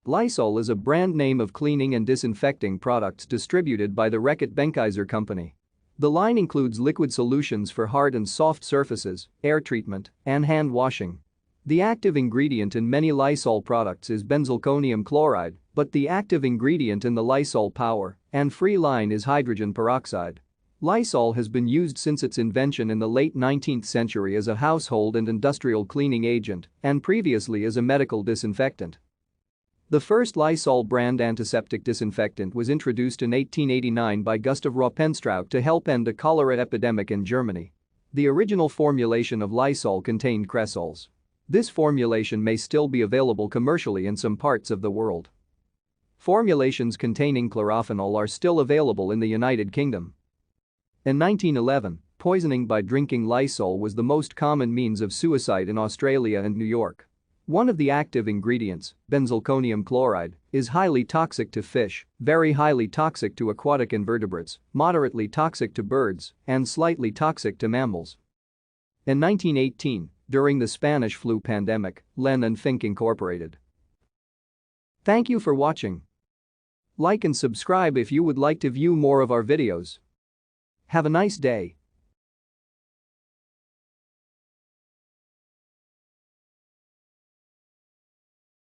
Lysol is a brand name of cleaning and disinfecting products distributed by the Reckitt Benckiser company. The line includes liquid solutions for hard and soft surfaces, air treatment, and hand washing. The active ingredient in many Lysol products is benzalkonium chloride, but the active ingredient in the Lysol Power and Free line is hydrogen peroxide. Lysol has been used since its invention in the late 19th century as a household and industrial cleaning agent and previously as a medical disinfectant. The first Lysol brand antiseptic disinfectant was introduced in 1889 by Gustav Raupenstrauch to help end a cholera epidemic in Germany. The original formulation of Lysol contained cresols. This formulation may still be available commercially in some parts of the world. Formulations containing chlorophenol are still available in the United Kingdom. In 1911, poisoning by drinking Lysol was the most common means of suicide in Australia and New York. One of the active ingredients, benzalkonium chloride, is highly toxic to fish, very highly toxic to aquatic invertebrates, moderately toxic to birds, and slightly toxic to mammals. In 1918, during the Spanish flu pandemic, Len and Fink Incorporated. Thank you for watching. Like and subscribe if you would like to view more of our videos. Have a nice day.